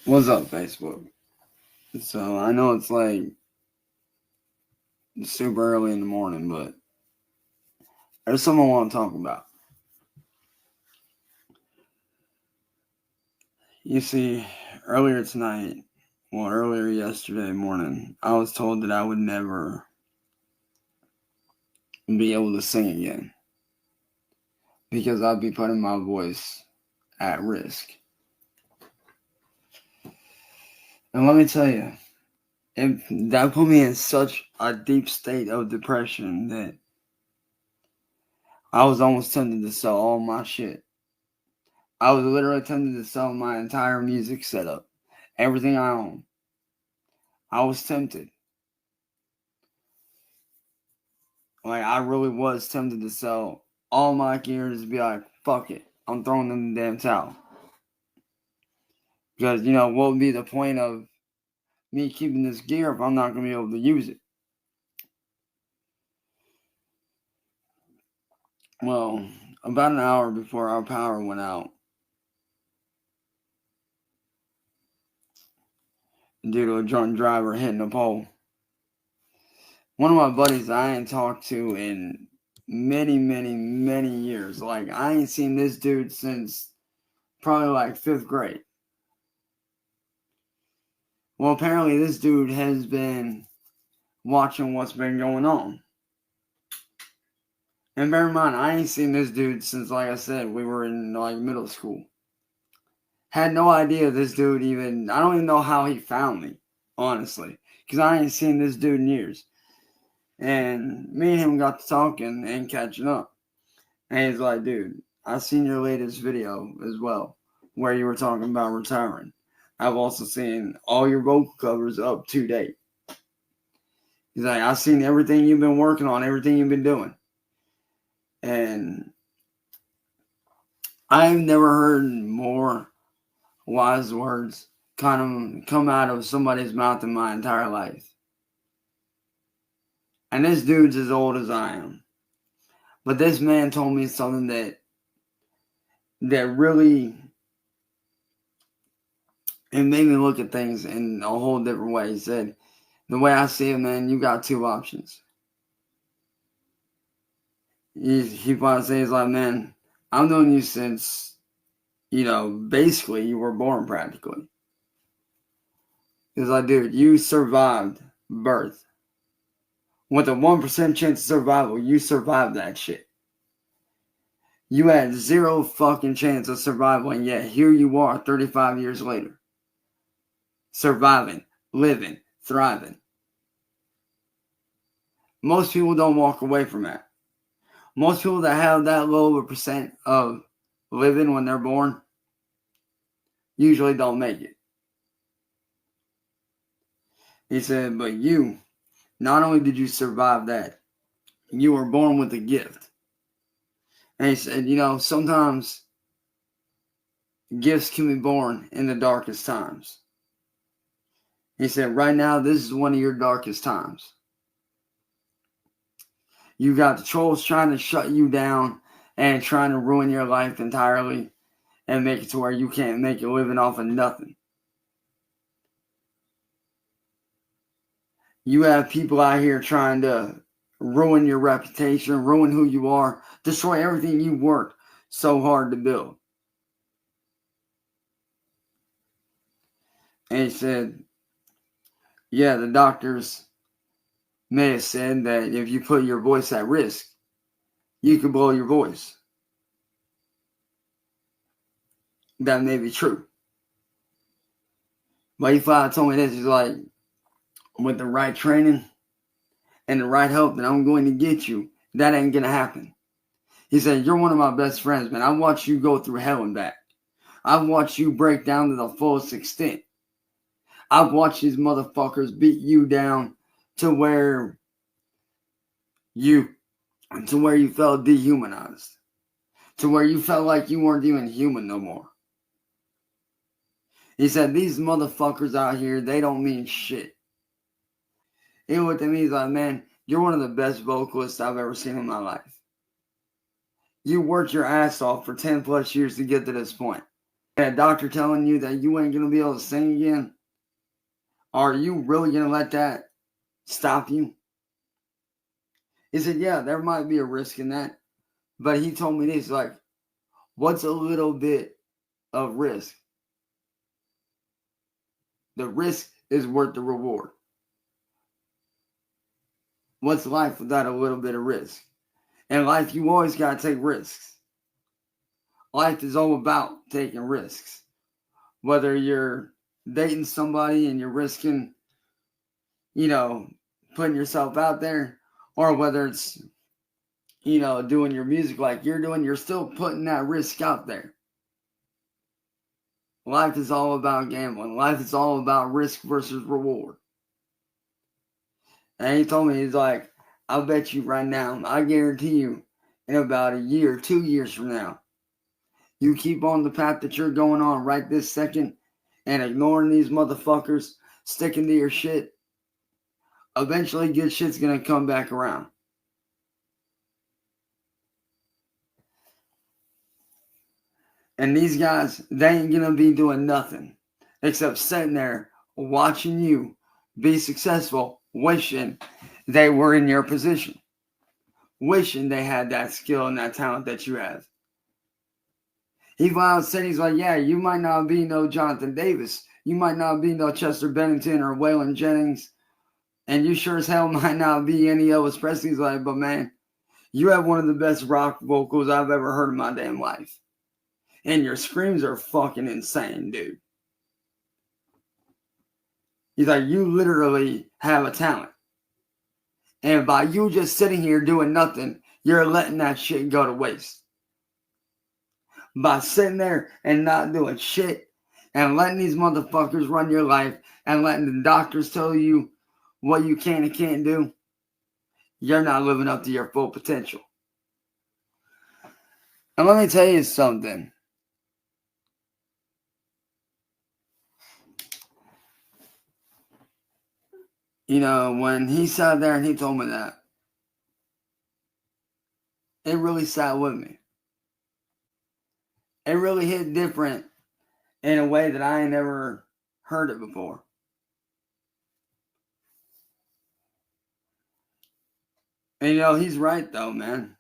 What's up, Facebook? So I know it's like super early in the morning, but there's something I want to talk about. You see, earlier yesterday morning, I was told that I would never be able to sing again because I'd be putting my voice at risk. And let me tell you, that put me in such a deep state of depression that I was almost tempted to sell all my shit. I was literally tempted to sell my entire music setup, everything I own. I was tempted. Like, I really was tempted to sell all my gear and just be like, fuck it. I'm throwing in the damn towel. Because, what would be the point of me keeping this gear if I'm not going to be able to use it? Well, about an hour before our power went out, due to a drunk driver hitting a pole, one of my buddies I ain't talked to in many, many, many years. Like, I ain't seen this dude since probably like 5th grade. Well, apparently this dude has been watching what's been going on. And bear in mind, I ain't seen this dude since, like I said, we were in like middle school. Had no idea this dude even, I don't even know how he found me, honestly. Because I ain't seen this dude in years. And me and him got to talking and catching up. And he's like, dude, I seen your latest video as well, where you were talking about retiring. I've also seen all your vocal covers up to date. He's like, I've seen everything you've been working on, everything you've been doing. And I've never heard more wise words kind of come out of somebody's mouth in my entire life. And this dude's as old as I am. But this man told me something that really, it made me look at things in a whole different way. He said, the way I see it, man, you got two options. He probably says, like, man, I've known you since, basically you were born practically. He's like, dude, you survived birth. With a 1% chance of survival, you survived that shit. You had zero fucking chance of survival, and yet here you are 35 years later. Surviving, living, thriving. Most people don't walk away from that. Most people that have that low of a percent of living when they're born usually don't make it. He said, but you, not only did you survive that, you were born with a gift. And he said, sometimes gifts can be born in the darkest times. He said, right now, this is one of your darkest times. You got the trolls trying to shut you down and trying to ruin your life entirely and make it to where you can't make a living off of nothing. You have people out here trying to ruin your reputation, ruin who you are, destroy everything you worked so hard to build. And he said, yeah, the doctors may have said that if you put your voice at risk, you could blow your voice. That may be true. But he finally told me this. He's like, with the right training and the right help that I'm going to get you, that ain't going to happen. He said, you're one of my best friends, man. I've watched you go through hell and back. I've watched you break down to the fullest extent. I've watched these motherfuckers beat you down to where you felt dehumanized. To where you felt like you weren't even human no more. He said, these motherfuckers out here, they don't mean shit. He looked at me, he's like, man, you're one of the best vocalists I've ever seen in my life. You worked your ass off for 10 plus years to get to this point. And a doctor telling you that you ain't going to be able to sing again? Are you really going to let that stop you? He said, yeah, there might be a risk in that. But he told me this, like, what's a little bit of risk? The risk is worth the reward. What's life without a little bit of risk? In life, you always got to take risks. Life is all about taking risks. Whether you're dating somebody and you're risking, putting yourself out there, or whether it's, doing your music like you're doing, you're still putting that risk out there. Life is all about gambling. Life is all about risk versus reward. And he told me, he's like, I'll bet you right now, I guarantee you, in about a year, 2 years from now, you keep on the path that you're going on right this second and ignoring these motherfuckers, sticking to your shit, eventually good shit's going to come back around. And these guys, they ain't going to be doing nothing except sitting there watching you be successful, wishing they were in your position, wishing they had that skill and that talent that you have. He flat out said, he's like, yeah, you might not be no Jonathan Davis. You might not be no Chester Bennington or Waylon Jennings. And you sure as hell might not be any Elvis Presley. He's like, but man, you have one of the best rock vocals I've ever heard in my damn life. And your screams are fucking insane, dude. He's like, you literally have a talent. And by you just sitting here doing nothing, you're letting that shit go to waste. By sitting there and not doing shit and letting these motherfuckers run your life and letting the doctors tell you what you can and can't do, you're not living up to your full potential. And let me tell you something. When he sat there and he told me that, it really sat with me. It really hit different in a way that I ain't never heard it before. And he's right though, man.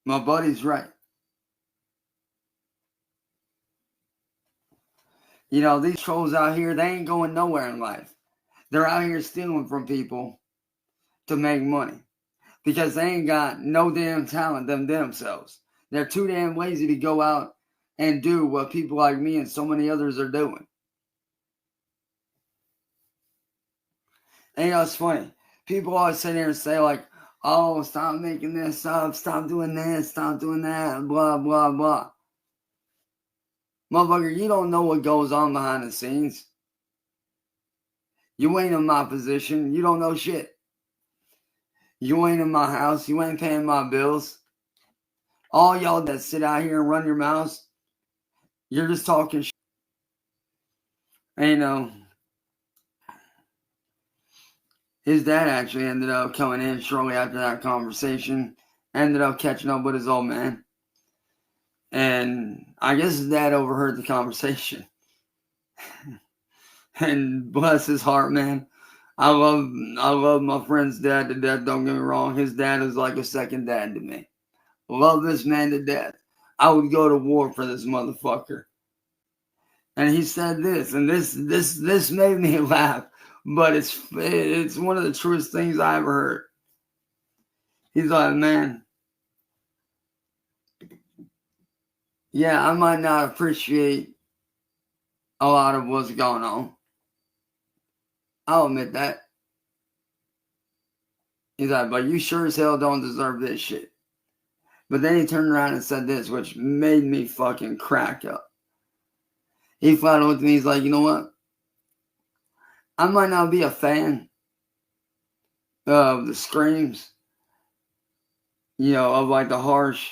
My buddy's right. These trolls out here, they ain't going nowhere in life. They're out here stealing from people to make money because they ain't got no damn talent themselves. They're too damn lazy to go out and do what people like me and so many others are doing. And it's funny. People always sit there and say like, oh, stop making this up, stop doing this, stop doing that, blah, blah, blah. Motherfucker, you don't know what goes on behind the scenes. You ain't in my position. You don't know shit. You ain't in my house. You ain't paying my bills. All y'all that sit out here and run your mouths, you're just talking shit. And his dad actually ended up coming in shortly after that conversation, ended up catching up with his old man. And I guess his dad overheard the conversation. And bless his heart, man. I love my friend's dad to death, don't get me wrong. His dad is like a second dad to me. Love this man to death. I would go to war for this motherfucker. And he said this, and this made me laugh, but it's one of the truest things I ever heard. He's like, man, yeah, I might not appreciate a lot of what's going on. I'll admit that. He's like, but you sure as hell don't deserve this shit. But then he turned around and said this, which made me fucking crack up. He flat out looked at me, he's like, you know what? I might not be a fan of the screams, of like the harsh,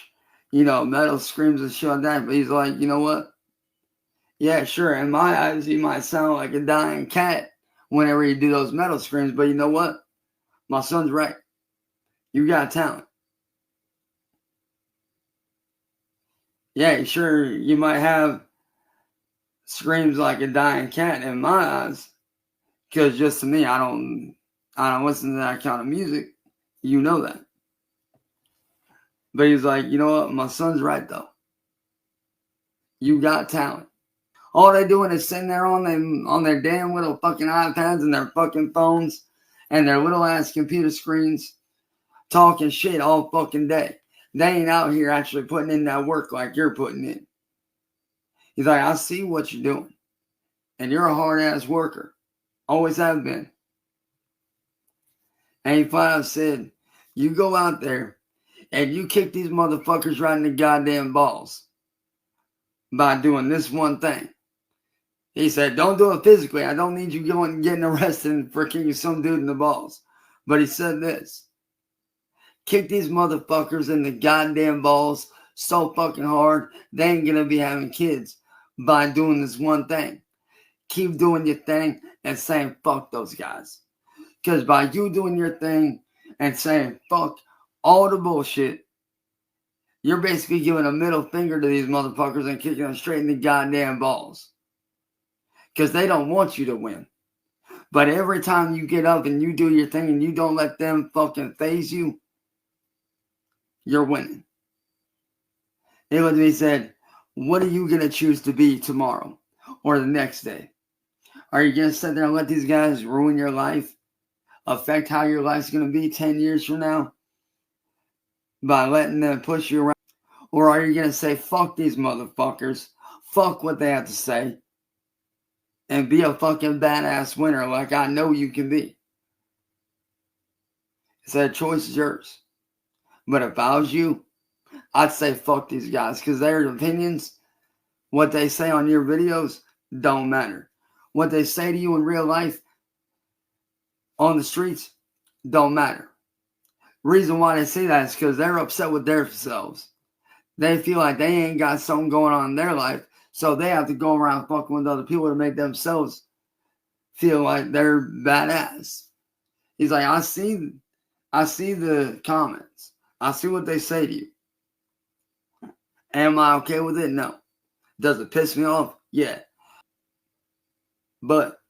metal screams and shit like that. But he's like, you know what? Yeah, sure. In my eyes, you might sound like a dying cat whenever you do those metal screams. But you know what? My son's right. You got talent. Yeah, sure. You might have screams like a dying cat in my eyes. Because just to me, I don't listen to that kind of music. You know that. But he's like, you know what? My son's right though. You got talent. All they doing is sitting there on their damn little fucking iPads and their fucking phones and their little ass computer screens talking shit all fucking day. They ain't out here actually putting in that work like you're putting in. He's like, I see what you're doing. And you're a hard ass worker. Always have been. And he flat out said, you go out there and you kick these motherfuckers right in the goddamn balls by doing this one thing. He said, don't do it physically. I don't need you going and getting arrested for kicking some dude in the balls. But he said this. Kick these motherfuckers in the goddamn balls so fucking hard, they ain't gonna be having kids by doing this one thing. Keep doing your thing and saying fuck those guys. Because by you doing your thing and saying fuck all the bullshit, you're basically giving a middle finger to these motherfuckers and kicking them straight in the goddamn balls. Because they don't want you to win. But every time you get up and you do your thing and you don't let them fucking faze you, you're winning. He looked at me and said, what are you going to choose to be tomorrow or the next day? Are you going to sit there and let these guys ruin your life? Affect how your life's going to be 10 years from now? By letting them push you around? Or are you going to say, fuck these motherfuckers, fuck what they have to say, and be a fucking badass winner like I know you can be? He said, choice is yours. But if I was you, I'd say fuck these guys because their opinions, what they say on your videos, don't matter. What they say to you in real life on the streets don't matter. Reason why they say that is because they're upset with themselves. They feel like they ain't got something going on in their life, so they have to go around fucking with other people to make themselves feel like they're badass. He's like, I see the comments. I see what they say to you. Am I okay with it? No. Does it piss me off? Yeah. But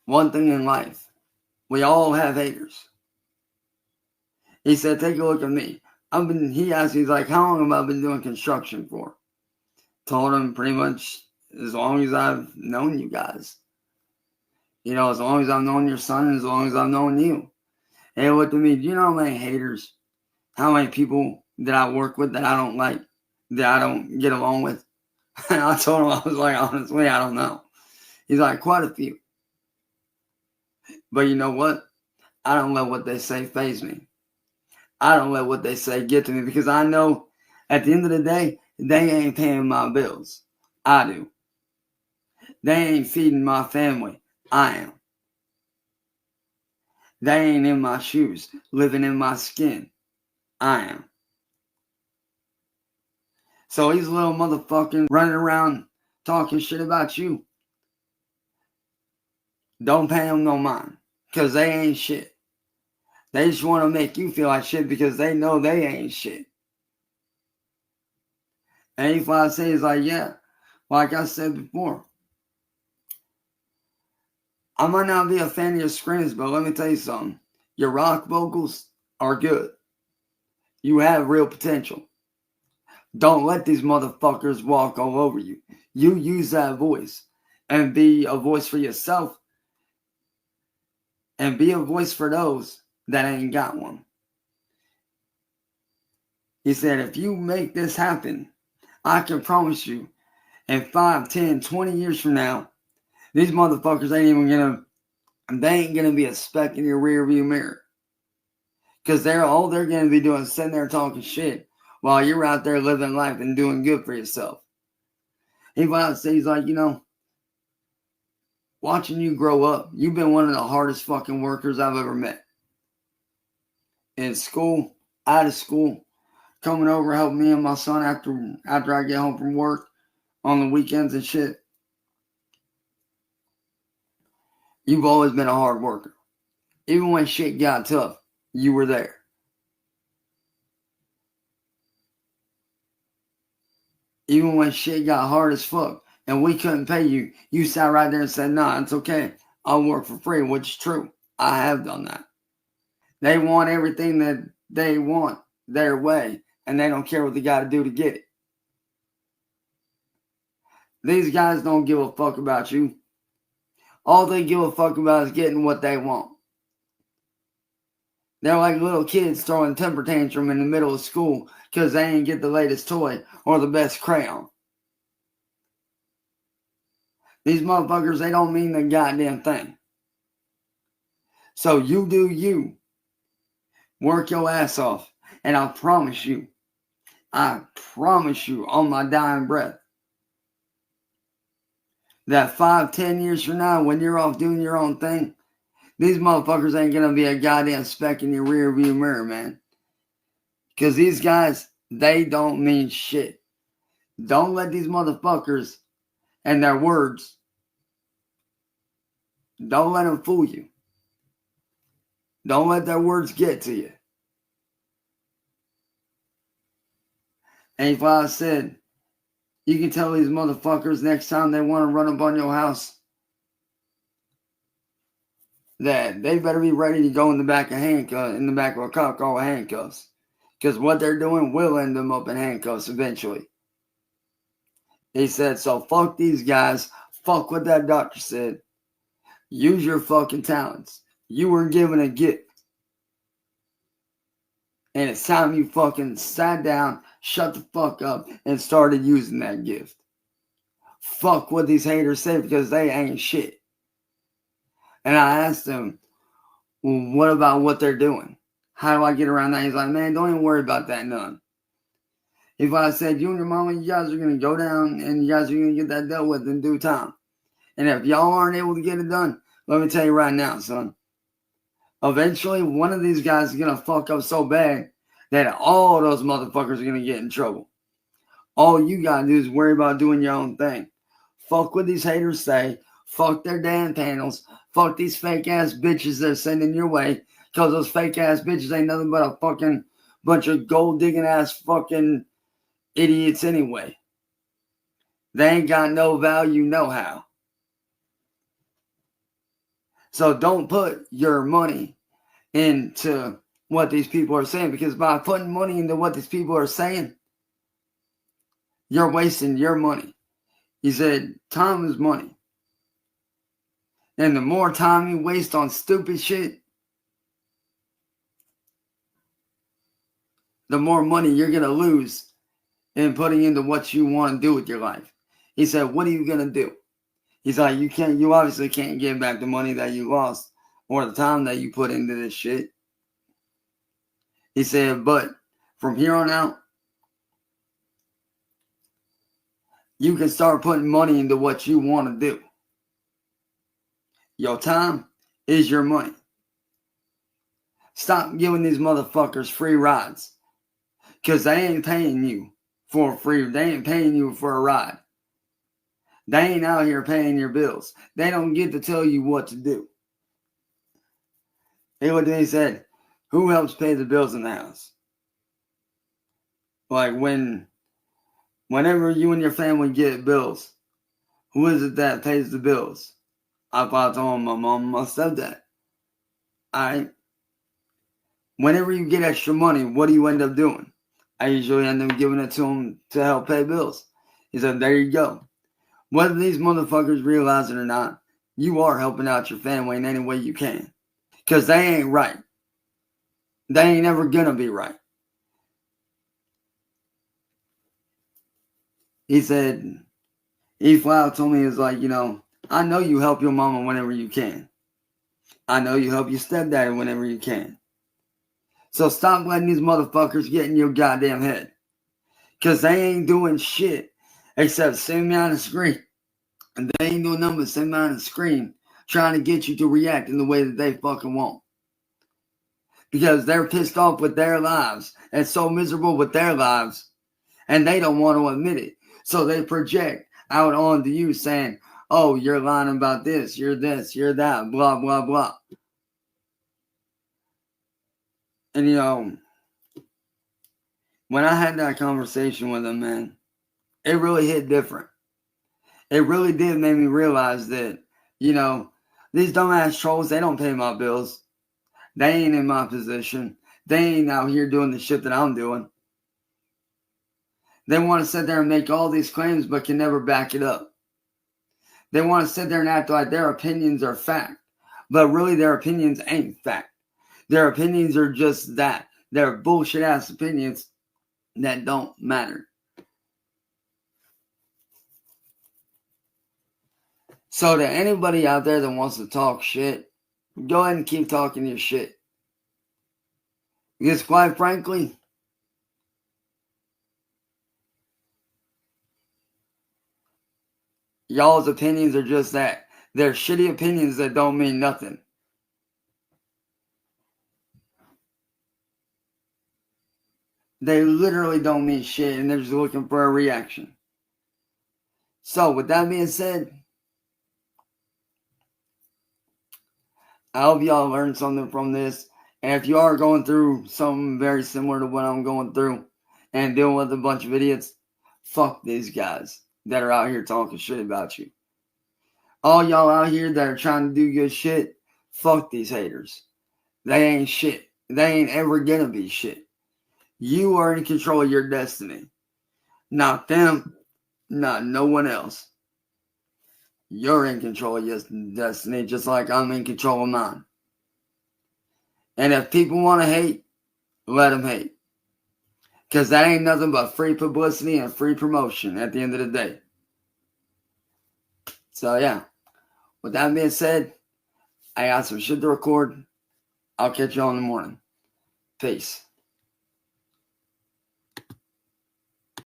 one thing in life, we all have haters. He said, take a look at me. He asked me, he's like, how long have I been doing construction for? Told him pretty much as long as I've known you guys. You know, as long as I've known your son, and as long as I've known you. And he looked at me, do you know how many haters, how many people that I work with that I don't like, that I don't get along with? And I told him, I was like, honestly, I don't know. He's like, quite a few. But you know what? I don't let what they say faze me. I don't let what they say get to me because I know at the end of the day, they ain't paying my bills. I do. They ain't feeding my family. I am. They ain't in my shoes, living in my skin. I am. So these little motherfuckers running around talking shit about you, don't pay them no mind because they ain't shit. They just want to make you feel like shit because they know they ain't shit. And if I say is like, yeah, like I said before, I might not be a fan of your screams, but let me tell you something. Your rock vocals are good. You have real potential. Don't let these motherfuckers walk all over you. You use that voice and be a voice for yourself and be a voice for those that ain't got one. He said, if you make this happen, I can promise you in 5, 10, 20 years from now, these motherfuckers they ain't gonna be a speck in your rear view mirror. Because all they're gonna be doing is sitting there talking shit while you're out there living life and doing good for yourself. He went out and said, he's like, you know, watching you grow up, you've been one of the hardest fucking workers I've ever met. In school, out of school, coming over helping me and my son after I get home from work on the weekends and shit. You've always been a hard worker. Even when shit got tough, you were there. Even when shit got hard as fuck, and we couldn't pay you, you sat right there and said, nah, it's okay. I'll work for free, which is true. I have done that. They want everything that they want their way, and they don't care what they got to do to get it. These guys don't give a fuck about you. All they give a fuck about is getting what they want. They're like little kids throwing temper tantrum in the middle of school because they ain't get the latest toy or the best crayon. These motherfuckers, they don't mean the goddamn thing. So you do you. Work your ass off. And I promise you on my dying breath, that 5-10 years from now, when you're off doing your own thing, these motherfuckers ain't gonna be a goddamn speck in your rear view mirror, man. Because these guys, they don't mean shit. Don't let these motherfuckers and their words, don't let them fool you. Don't let their words get to you. And if I said, you can tell these motherfuckers next time they want to run up on your house that they better be ready to go in the back of a cop car with handcuffs. Because what they're doing will end them up in handcuffs eventually. He said, so fuck these guys. Fuck what that doctor said. Use your fucking talents. You were given a gift. And it's time you fucking sat down, shut the fuck up, and started using that gift. Fuck what these haters say because they ain't shit. And I asked him, well, what about what they're doing? How do I get around that? He's like, man, don't even worry about that none. If I said, you and your mama, you guys are going to go down and you guys are going to get that dealt with in due time. And if y'all aren't able to get it done, let me tell you right now, son. Eventually, one of these guys is going to fuck up so bad that all those motherfuckers are going to get in trouble. All you got to do is worry about doing your own thing. Fuck what these haters say. Fuck their damn panels. Fuck these fake ass bitches they're sending your way. Because those fake ass bitches ain't nothing but a fucking bunch of gold digging ass fucking idiots anyway. They ain't got no value, no how. So don't put your money into what these people are saying, because by putting money into what these people are saying, you're wasting your money. He said, time is money. And the more time you waste on stupid shit, the more money you're going to lose in putting into what you want to do with your life. He said, what are you going to do? He's like, you obviously can't get back the money that you lost or the time that you put into this shit. He said, but from here on out, you can start putting money into what you want to do. Your time is your money. Stop giving these motherfuckers free rides. Because they ain't paying you for free. They ain't paying you for a ride. They ain't out here paying your bills. They don't get to tell you what to do. He looked at me and said, who helps pay the bills in the house? Like whenever you and your family get bills, who is it that pays the bills? I thought to him, my mom and my stepdad. Alright. Whenever you get extra money, what do you end up doing? I usually end up giving it to them to help pay bills. He said, there you go. Whether these motherfuckers realize it or not, you are helping out your family in any way you can. Because they ain't right. They ain't ever gonna be right. He said, he flat out told me, he's like, I know you help your mama whenever you can. I know you help your stepdaddy whenever you can. So stop letting these motherfuckers get in your goddamn head. Because they ain't doing shit except sitting behind the screen. And they ain't doing nothing but sitting behind the screen trying to get you to react in the way that they fucking want. Because they're pissed off with their lives and so miserable with their lives. And they don't want to admit it. So they project out onto you saying, oh, you're lying about this, you're that, blah, blah, blah. And when I had that conversation with him, man, it really hit different. It really did make me realize that, you know, these dumbass trolls, they don't pay my bills. They ain't in my position. They ain't out here doing the shit that I'm doing. They want to sit there and make all these claims but can never back it up. They want to sit there and act like their opinions are fact. But really their opinions ain't fact. Their opinions are just that. They're bullshit ass opinions that don't matter. So to anybody out there that wants to talk shit, go ahead and keep talking your shit. Because quite frankly, y'all's opinions are just that. They're shitty opinions that don't mean nothing. They literally don't mean shit, and they're just looking for a reaction. So with that being said, I hope y'all learned something from this. And if you are going through something very similar to what I'm going through and dealing with a bunch of idiots, fuck these guys that are out here talking shit about you. All y'all out here that are trying to do good shit, fuck these haters. They ain't shit. They ain't ever gonna be shit. You are in control of your destiny. Not them, not no one else. You're in control of your destiny just like I'm in control of mine. And if people want to hate, let them hate. Because that ain't nothing but free publicity and free promotion at the end of the day. So yeah, with that being said, I got some shit to record. I'll catch y'all in the morning. Peace.